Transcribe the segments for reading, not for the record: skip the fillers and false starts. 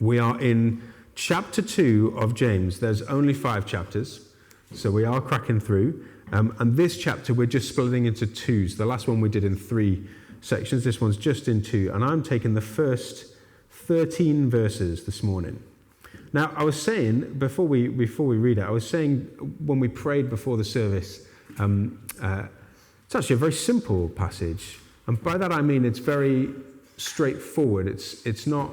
We are in chapter 2 of James. There's only 5 chapters, so we are cracking through. And this chapter we're just splitting into 2s. The last one we did in 3 sections. This one's just in 2. And I'm taking the first 13 verses this morning. Now, I was saying, before we read it, I was saying when we prayed before the service, it's actually a very simple passage. And by that I mean it's very straightforward. It's not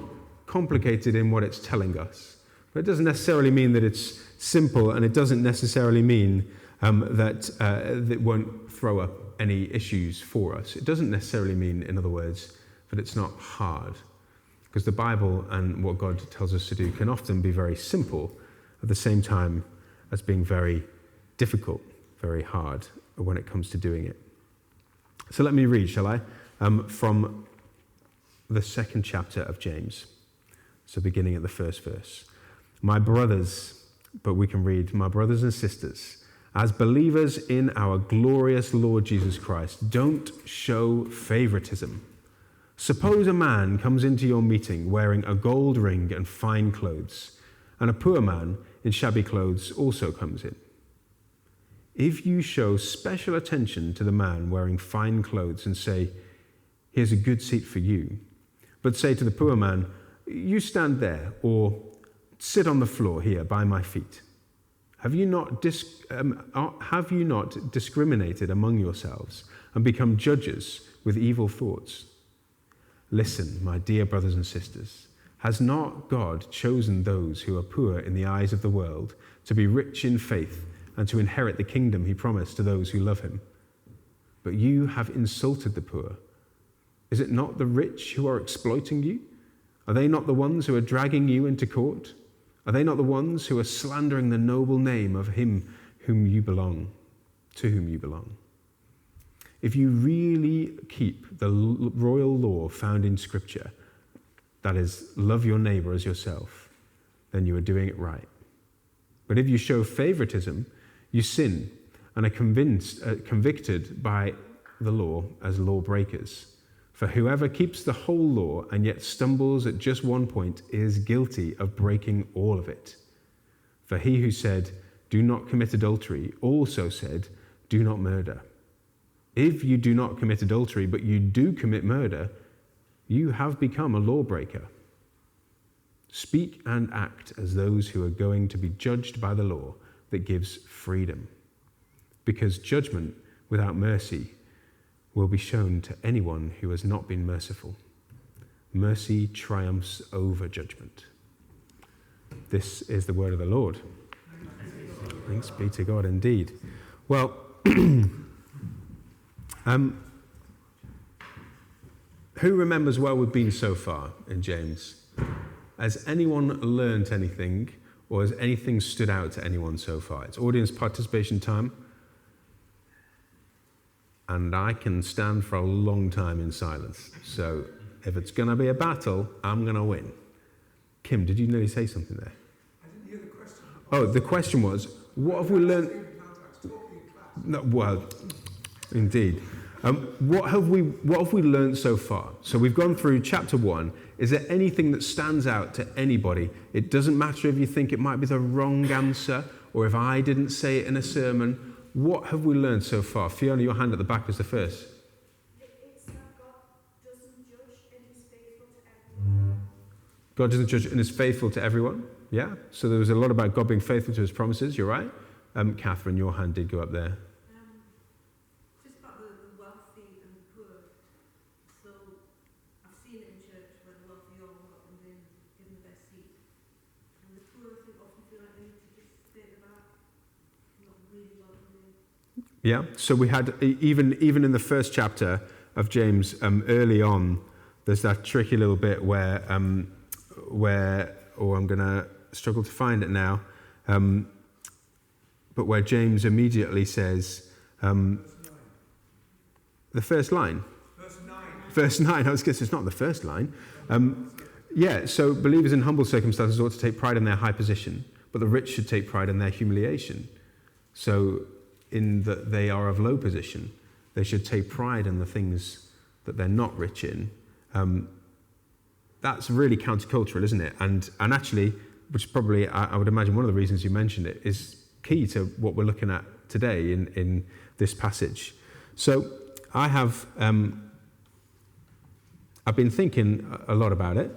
complicated in what it's telling us. But it doesn't necessarily mean that it's simple, and it doesn't necessarily mean that it won't throw up any issues for us. It doesn't necessarily mean, in other words, that it's not hard. Because the Bible and what God tells us to do can often be very simple at the same time as being very difficult, very hard when it comes to doing it. So let me read, shall I, from the 2nd chapter of James. So beginning at the first verse. My brothers, but we can read, my brothers and sisters, as believers in our glorious Lord Jesus Christ, don't show favoritism. Suppose a man comes into your meeting wearing a gold ring and fine clothes, and a poor man in shabby clothes also comes in. If you show special attention to the man wearing fine clothes and say, here's a good seat for you, but say to the poor man, you stand there, or sit on the floor here by my feet. Have you not discriminated among yourselves and become judges with evil thoughts? Listen, my dear brothers and sisters, has not God chosen those who are poor in the eyes of the world to be rich in faith and to inherit the kingdom he promised to those who love him? But you have insulted the poor. Is it not the rich who are exploiting you? Are they not the ones who are dragging you into court? Are they not the ones who are slandering the noble name of him to whom you belong? If you really keep the royal law found in Scripture, that is, love your neighbor as yourself, then you are doing it right. But if you show favoritism, you sin and are convicted by the law as lawbreakers. For whoever keeps the whole law and yet stumbles at just one point is guilty of breaking all of it. For he who said, do not commit adultery, also said, do not murder. If you do not commit adultery, but you do commit murder, you have become a lawbreaker. Speak and act as those who are going to be judged by the law that gives freedom. Because judgment without mercy will be shown to anyone who has not been merciful. Mercy triumphs over judgment. This is the word of the Lord. Thanks be to God indeed. Well, who remembers where we've been so far in James? Has anyone learnt anything, or has anything stood out to anyone so far? It's audience participation time. And I can stand for a long time in silence. So if it's going to be a battle, I'm going to win. Kim, did you nearly say something there? I didn't hear the question. Oh, the question was, what have we learned? No, well, indeed. What have we learned so far? So we've gone through chapter 1. Is there anything that stands out to anybody? It doesn't matter if you think it might be the wrong answer, or if I didn't say it in a sermon. What have we learned so far? Fiona, your hand at the back was the first. It's that God doesn't judge and he's faithful to everyone. God doesn't judge and is faithful to everyone. Yeah? So there was a lot about God being faithful to his promises. You're right. Catherine, your hand did go up there. Just about the wealthy and the poor. So I've seen it in church where the wealthy are welcomed in, given the best seat. And the poor, I think, often feel like they need to just stay at the back, not really welcomed in. Yeah, so we had, even in the first chapter of James, early on, there's that tricky little bit where I'm going to struggle to find it now, but where James immediately says, the first line. Verse 9, I was going to say, it's not the first line. So believers in humble circumstances ought to take pride in their high position, but the rich should take pride in their humiliation. So in that they are of low position, they should take pride in the things that they're not rich in. that's really countercultural, isn't it? And actually, which is probably, I would imagine one of the reasons you mentioned it, is key to what we're looking at today in this passage. So I have, I've been thinking a lot about it,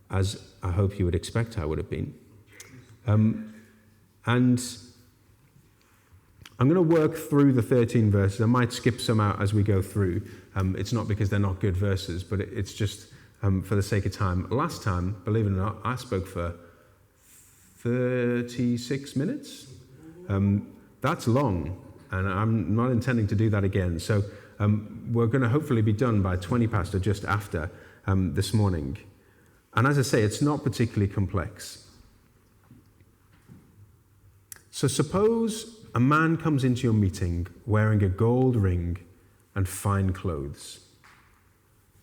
as I hope you would expect I would have been. And I'm going to work through the 13 verses. I might skip some out as we go through. It's not because they're not good verses, but it's just for the sake of time. Last time, believe it or not, I spoke for 36 minutes. That's long, and I'm not intending to do that again. So we're going to hopefully be done by 20 past or just after this morning. And as I say, it's not particularly complex. So suppose a man comes into your meeting wearing a gold ring and fine clothes,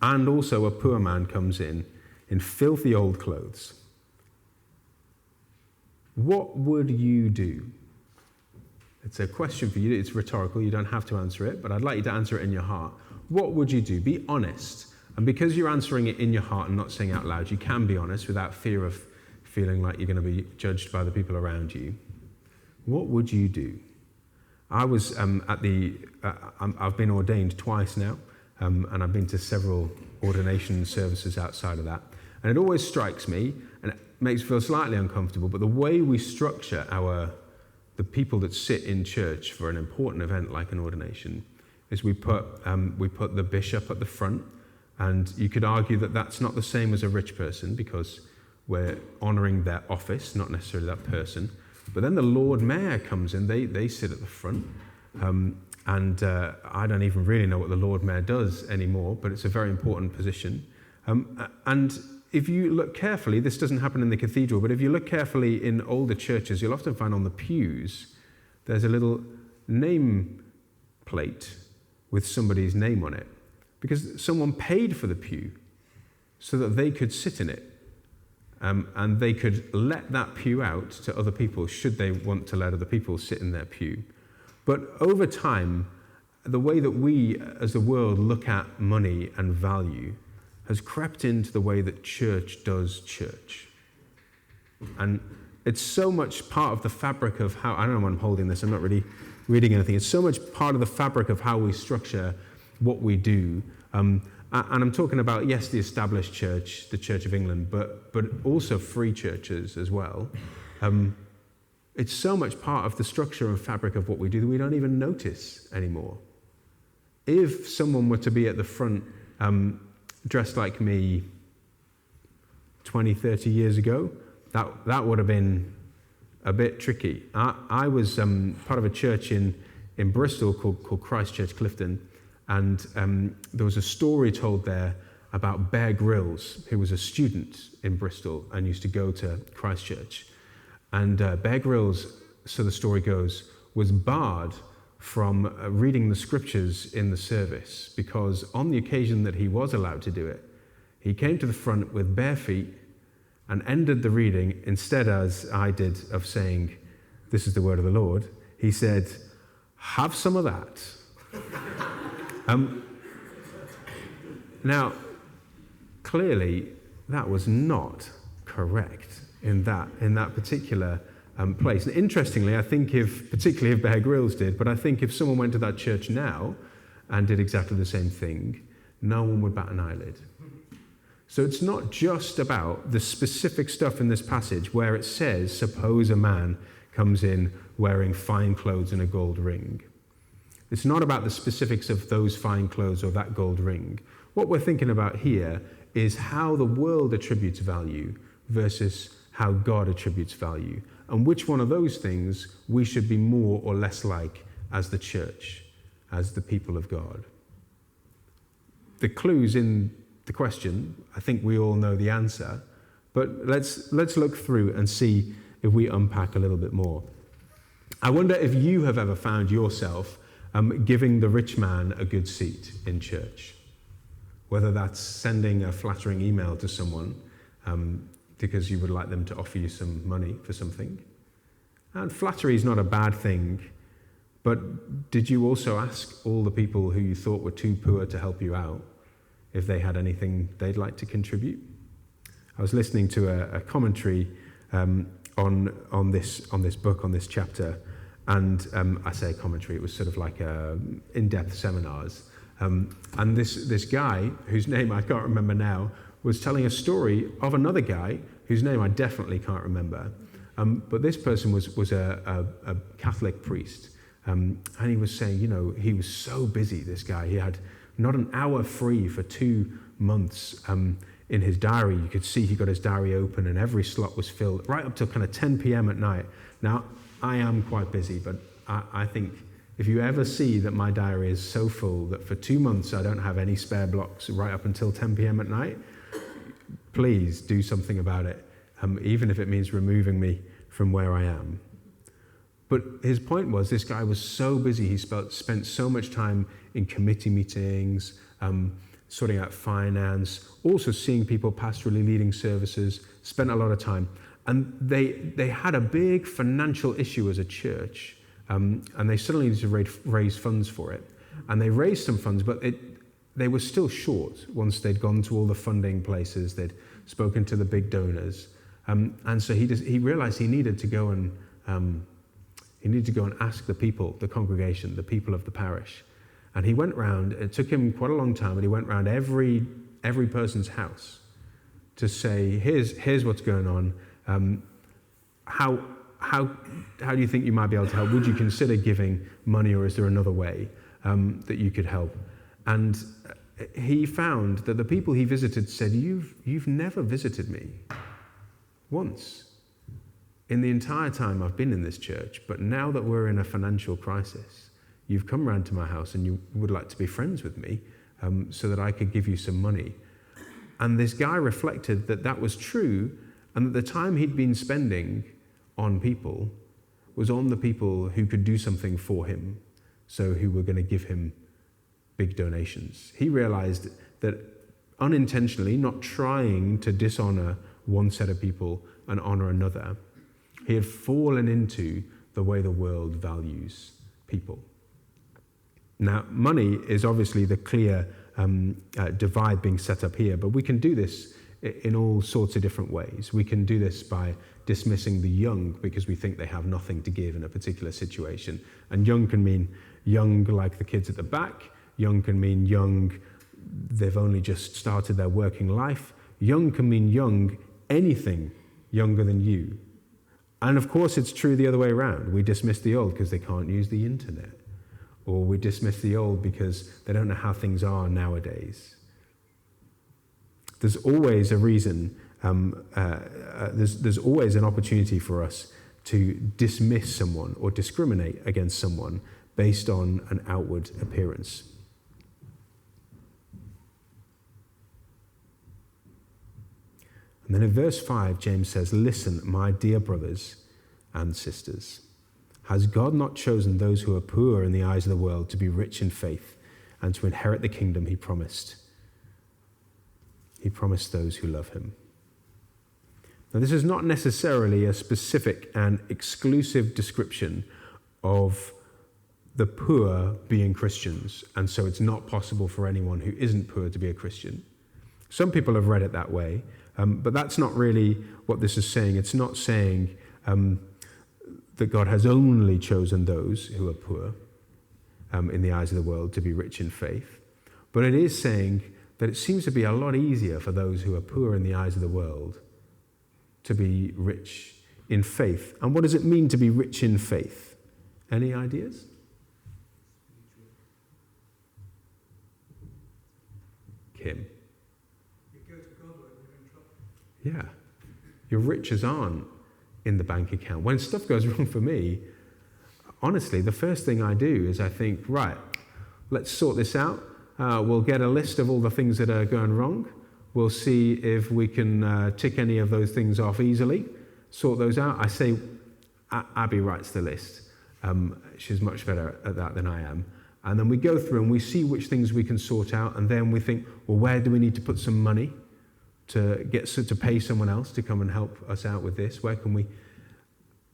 and also a poor man comes in filthy old clothes. What would you do? It's a question for you. It's rhetorical. You don't have to answer it, but I'd like you to answer it in your heart. What would you do? Be honest. And because you're answering it in your heart and not saying out loud, you can be honest without fear of feeling like you're going to be judged by the people around you. What would you do? I was I've been ordained twice now, and I've been to several ordination services outside of that. And it always strikes me, and it makes me feel slightly uncomfortable, but the way we structure the people that sit in church for an important event like an ordination is we put the bishop at the front, and you could argue that that's not the same as a rich person because we're honouring their office, not necessarily that person. But then the Lord Mayor comes in, they sit at the front, and I don't even really know what the Lord Mayor does anymore, but it's a very important position. And if you look carefully, this doesn't happen in the cathedral, but if you look carefully in older churches, you'll often find on the pews, there's a little name plate with somebody's name on it, because someone paid for the pew so that they could sit in it. And they could let that pew out to other people should they want to let other people sit in their pew. But over time, the way that we as the world look at money and value has crept into the way that church does church. And it's so much part of the fabric of how, I don't know when I'm holding this, I'm not really reading anything. It's so much part of the fabric of how we structure what we do. And I'm talking about, yes, the established church, the Church of England, but also free churches as well. It's so much part of the structure and fabric of what we do that we don't even notice anymore. If someone were to be at the front dressed like me 20, 30 years ago, that would have been a bit tricky. I was part of a church in Bristol called Christ Church Clifton. And there was a story told there about Bear Grylls, who was a student in Bristol and used to go to Christchurch. And Bear Grylls, so the story goes, was barred from reading the scriptures in the service because on the occasion that he was allowed to do it, he came to the front with bare feet and ended the reading instead, as I did, of saying, "This is the word of the Lord." He said, "Have some of that." Now, clearly, that was not correct in that particular place. And interestingly, I think particularly if Bear Grylls did, but I think if someone went to that church now and did exactly the same thing, no one would bat an eyelid. So it's not just about the specific stuff in this passage where it says, suppose a man comes in wearing fine clothes and a gold ring. It's not about the specifics of those fine clothes or that gold ring. What we're thinking about here is how the world attributes value versus how God attributes value, and which one of those things we should be more or less like as the church, as the people of God. The clues in the question, I think we all know the answer, but let's look through and see if we unpack a little bit more. I wonder if you have ever found yourself giving the rich man a good seat in church, whether that's sending a flattering email to someone because you would like them to offer you some money for something. And flattery is not a bad thing, but did you also ask all the people who you thought were too poor to help you out if they had anything they'd like to contribute? I was listening to a commentary on this book, on this chapter, and I say commentary, it was sort of like in-depth seminars. And this guy, whose name I can't remember now, was telling a story of another guy whose name I definitely can't remember. But this person was a Catholic priest. And he was saying, he was so busy, this guy. He had not an hour free for 2 months in his diary. You could see he got his diary open and every slot was filled right up till kind of 10 p.m. at night. Now, I am quite busy, but I think if you ever see that my diary is so full that for 2 months I don't have any spare blocks right up until 10 p.m. at night, please do something about it, even if it means removing me from where I am. But his point was, this guy was so busy, he spent so much time in committee meetings, sorting out finance, also seeing people pastorally leading services, spent a lot of time. And they had a big financial issue as a church, and they suddenly needed to raise funds for it. And they raised some funds, but they were still short once they'd gone to all the funding places, they'd spoken to the big donors. And so he realized he needed to go and ask the people, the congregation, the people of the parish. And he went round, it took him quite a long time, but he went round every person's house to say, here's what's going on. How do you think you might be able to help? Would you consider giving money, or is there another way that you could help? And he found that the people he visited said, you've never visited me once in the entire time I've been in this church, but now that we're in a financial crisis, you've come round to my house and you would like to be friends with me so that I could give you some money. And this guy reflected that was true, and that the time he'd been spending on people was on the people who could do something for him, so who were going to give him big donations. He realized that unintentionally, not trying to dishonor one set of people and honor another, he had fallen into the way the world values people. Now, money is obviously the clear divide being set up here, but we can do this in all sorts of different ways. We can do this by dismissing the young because we think they have nothing to give in a particular situation. And young can mean young like the kids at the back. Young can mean young, they've only just started their working life. Young can mean young, anything younger than you. And of course, it's true the other way around. We dismiss the old because they can't use the internet. Or we dismiss the old because they don't know how things are nowadays. There's always a reason, there's always an opportunity for us to dismiss someone or discriminate against someone based on an outward appearance. And then in verse 5, James says, "Listen, my dear brothers and sisters. Has God not chosen those who are poor in the eyes of the world to be rich in faith and to inherit the kingdom he promised? He promised those who love him." Now, this is not necessarily a specific and exclusive description of the poor being Christians, and so it's not possible for anyone who isn't poor to be a Christian. Some people have read it that way, but that's not really what this is saying. It's not saying that God has only chosen those who are poor in the eyes of the world to be rich in faith. But it is saying that it seems to be a lot easier for those who are poor in the eyes of the world to be rich in faith. And what does it mean to be rich in faith? Any ideas? Kim? You go to God when you're in trouble. Yeah. Your riches aren't in the bank account. When stuff goes wrong for me, honestly, the first thing I do is I think, right, let's sort this out. We'll get a list of all the things that are going wrong. We'll see if we can tick any of those things off easily, sort those out. I say, Abby writes the list. She's much better at that than I am. And then we go through and we see which things we can sort out. And then we think, well, where do we need to put some money to pay someone else to come and help us out with this? Where can we?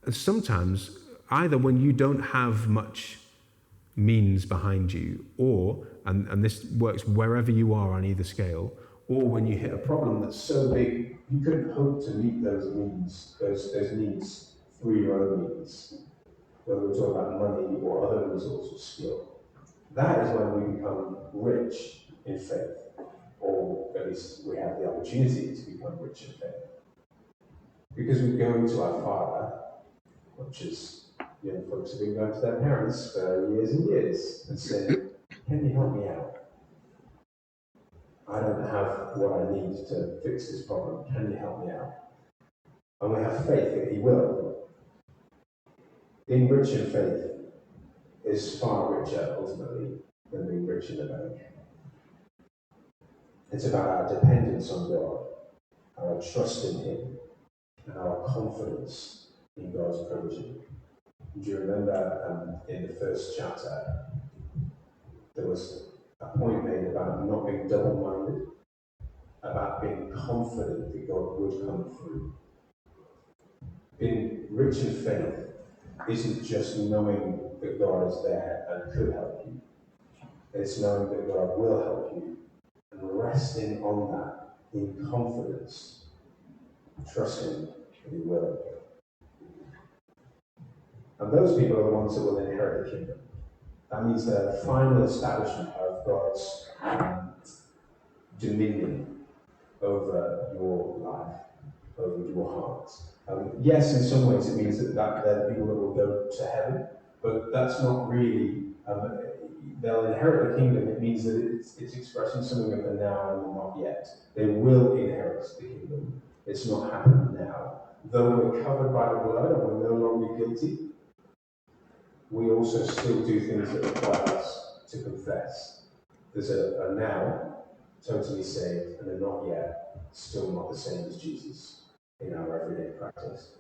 And sometimes, either when you don't have much means behind you, or, and this works wherever you are on either scale, or when you hit a problem that's so big you couldn't hope to meet those needs, those needs through your own means, whether we talk about money or other resources or skill. That is when we become rich in faith, or at least we have the opportunity to become rich in faith. Because we go to our Father, which is, young folks have been going to their parents for years and years, and saying, can you help me out? I don't have what I need to fix this problem. Can you help me out? And we have faith that He will. Being rich in faith is far richer, ultimately, than being rich in the bank. It's about our dependence on God, our trust in Him, and our confidence in God's provision. Do you remember in the first chapter, there was a point made about not being double-minded, about being confident that God would come through. Being rich in faith isn't just knowing that God is there and could help you. It's knowing that God will help you and resting on that in confidence, trusting that He will. And those people are the ones that will inherit the kingdom. That means the final establishment of God's dominion over your life, over your heart. Yes, in some ways it means that they're the people that will go to heaven, but that's not really, they'll inherit the kingdom. It means that it's expressing something of the now and the not yet. They will inherit the kingdom. It's not happening now. Though we're covered by the blood and we're no longer guilty, we also still do things that require us to confess. There's a now, totally saved, and a not yet, still not the same as Jesus in our everyday practice.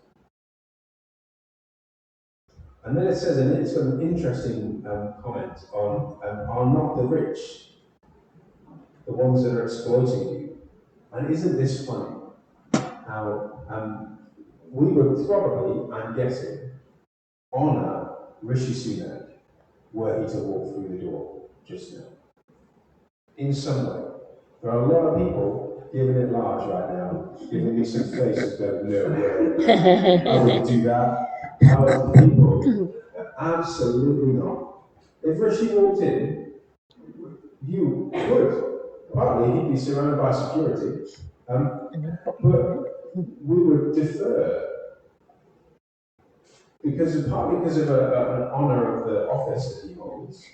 And then it says, and it's got an interesting comment on, are not the rich the ones that are exploiting you? And isn't this funny? How we would probably, I'm guessing, honour Rishi Sunak were he to walk through the door just now. In some way. There are a lot of people giving it large right now, giving me some faces that no way, I wouldn't do that. Other people, absolutely not. If Rishi walked in, you would. Partly he'd be surrounded by security, but we would defer. Partly because of an honour of the office that he holds,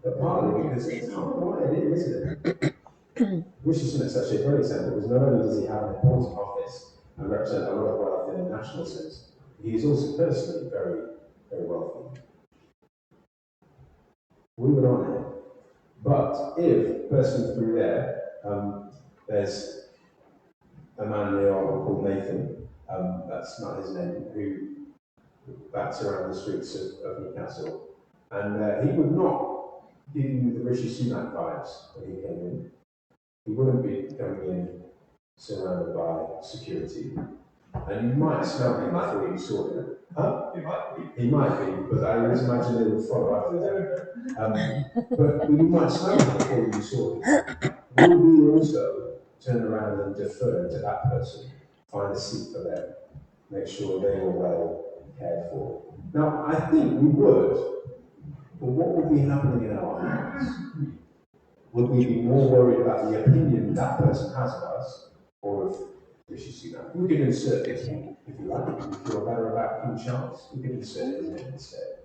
but partly because it's hardwired in, isn't it? Rishi Sunak's actually a great example, because not only does he have an important office and represent a lot of wealth in a national sense, he is also personally very, very wealthy. We would honour him. But if, person through there, there's a man in the article called Nathan, that's not his name, who bats around the streets of Newcastle, and he would not give you the Rishi Sunak vibes when he came in. He wouldn't be coming in surrounded by security. And you might smell him before you saw him. Huh? He might be, but I always imagine they would follow after that. But you might smell him before you saw him. Will we also turn around and defer to that person, find a seat for them, make sure they were well cared for? Now, I think we would, but what would be happening in our hearts? Would we be more worried about the opinion that person has of us, or of Rishi Sunak? We could insert his name, if you like. If you feel better about King Charles, we could insert his name instead.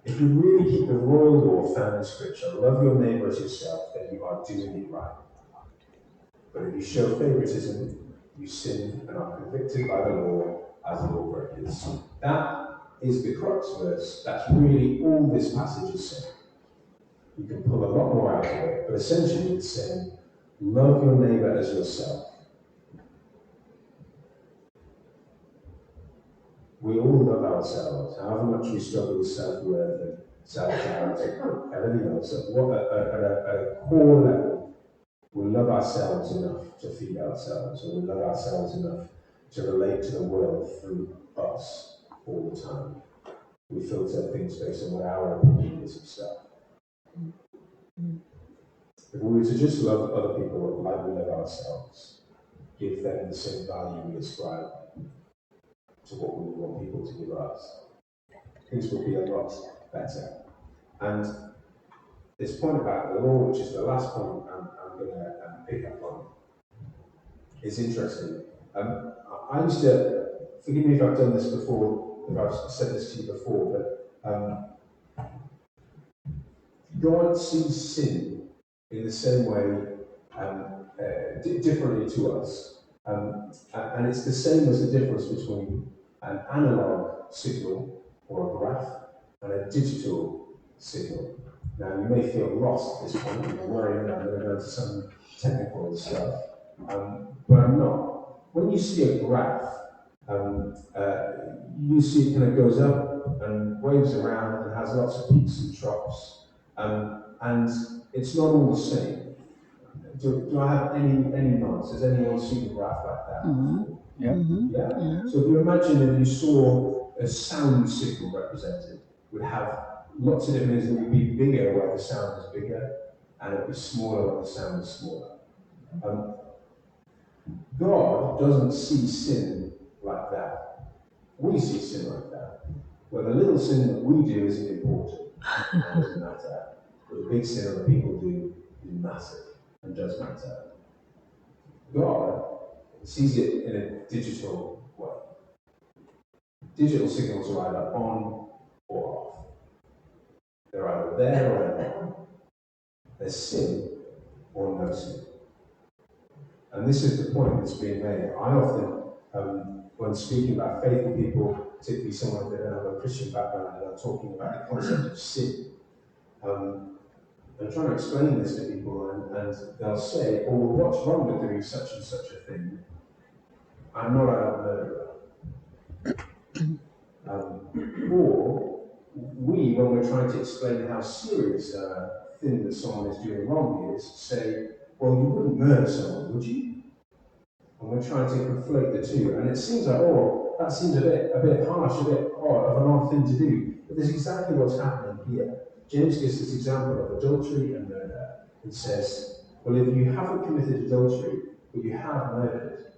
If you really keep the royal law found in Scripture, love your neighbour as yourself, then you are doing it right. But if you show favouritism, you sin and are convicted by the law as lawbreakers. That is the crux verse. That's really all this passage is saying. You can pull a lot more out of it, but essentially it's saying, love your neighbour as yourself. We all love ourselves, however much we struggle with self-worth and self-doubt and everything else. At a core level, we love ourselves enough to feed ourselves, and we love ourselves enough to relate to the world through us all the time. We filter things based on what our opinion is of stuff. If we were to just love other people like we love ourselves, give them the same value we ascribe to what we want people to give us, things will be a lot better. And this point about the law, which is the last point I'm going to pick up on, is interesting. I used to, forgive me if I've done this before, if I've said this to you before, but God sees sin in the same way, differently to us. And it's the same as the difference between an analog signal or a graph and a digital signal. Now, you may feel lost at this point, and you're worrying that I'm going to go into some technical stuff, but I'm not. When you see a graph, you see it kind of goes up and waves around and has lots of peaks and troughs, and it's not all the same. Do I have any nods? Has anyone seen a graph like that before? Yeah. Yeah? So if you imagine if you saw a sound signal represented, would have lots of different things that would be bigger where the sound is bigger, and it would be smaller where the sound is smaller. God doesn't see sin like that. We see sin like that. Well, the little sin that we do isn't important and doesn't matter. But the big sin other people do is massive and does matter. God sees it in a digital way. Digital signals are either on or off. They're either there or they're not. There's sin or no sin. And this is the point that's being made. I often, when speaking about faithful people, particularly someone that don't have a Christian background, and I'm talking about the concept of sin, I'm trying to explain this to people, and they'll say, oh, well, what's wrong with doing such and such a thing? I'm not a murderer. Or we, when we're trying to explain how serious a thing that someone is doing wrong is, say, well, you wouldn't murder someone, would you? And we're trying to conflate the two. And it seems like, oh, that seems a bit harsh, a bit odd, of an odd thing to do. But there's exactly what's happening here. James gives this example of adultery and murder. It says, well, if you haven't committed adultery, but you have murdered,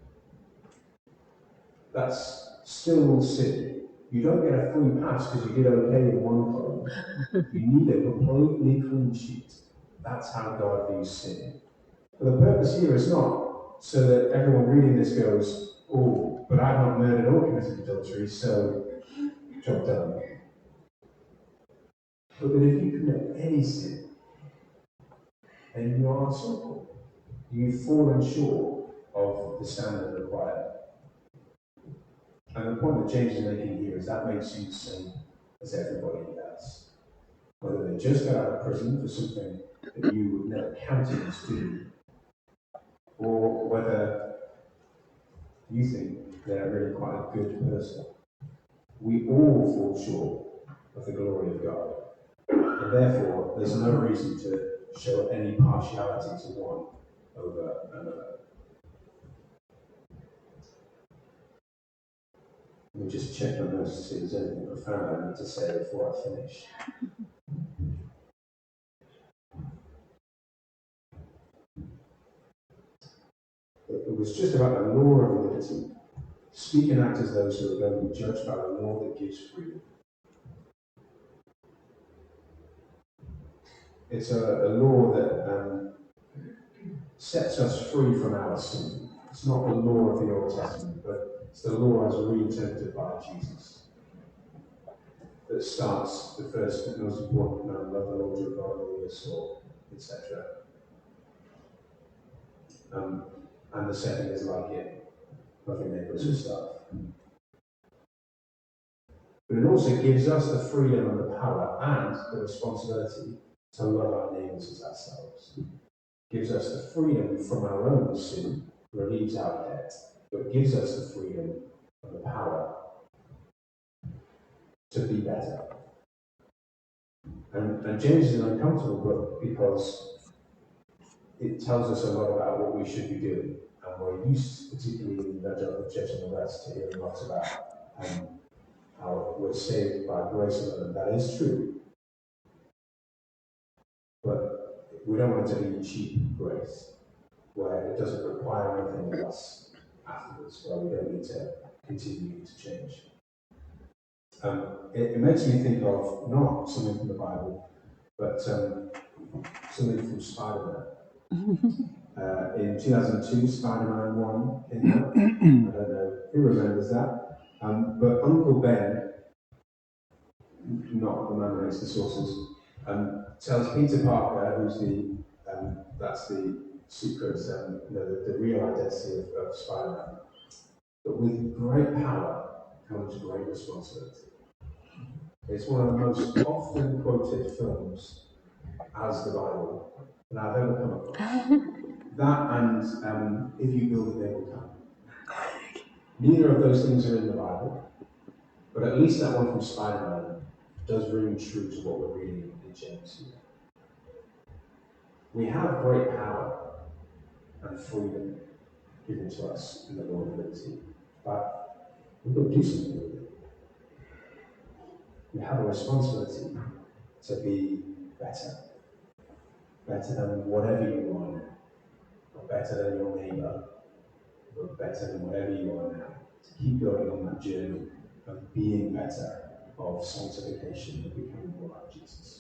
that's still sin. You don't get a free pass because you did okay in one column. You need a completely clean sheet. That's how God views sin. But the purpose here is not so that everyone reading this goes, oh, but I've not murdered or committed adultery, so job done. But that if you commit any sin, then you are sinful. You've fallen short of the standard required. And the point that James is making here is that makes you the same as everybody else. Whether they just got out of prison for something that you would never countenance do, or whether you think they're really quite a good person. We all fall short of the glory of God. And therefore, there's no reason to show any partiality to one over another. Let me just check my notes to see if there's anything profound I need to say before I finish. It was just about the law of liberty, speaking out as those who are going to be judged by the law that gives freedom. It's a law that sets us free from our sin. It's not the law of the Old Testament, but it's the law as reinterpreted by Jesus. That starts the first and most important command, love the Lord your God with all your soul, etc. And the second is like it, love your neighbour as yourself. But it also gives us the freedom and the power and the responsibility to love our neighbours as ourselves. It gives us the freedom from our own sin, relieves our debt, but gives us the freedom and the power to be better. And James is an uncomfortable book because it tells us a lot about what we should be doing. And we're used, particularly in the Church and the West, to hearing lots about how we're saved by grace alone. That is true. But We don't want it to be cheap grace, where it doesn't require anything of us afterwards, where we don't need to continue to change. It makes me think of not something from the Bible, but something from Spider-Man. In 2002, Spider-Man 1 came out. I don't know who remembers that. But Uncle Ben, not the man next to saucers, tells Peter Parker, who's that's the secret, the real identity of Spider-Man, that with great power comes great responsibility. It's one of the most often quoted films as the Bible that I've ever come across. That and if you build it, they will come. Neither of those things are in the Bible, but at least that one from Spider-Man does ring true to what we're reading in James here. We have great power and freedom given to us in the Lord of liberty, but we've got to do something with it. We have a responsibility to be better than whatever you are now, or better than your neighbour, or better than whatever you are now, to keep going on that journey of being better, of sanctification, of becoming more like Jesus.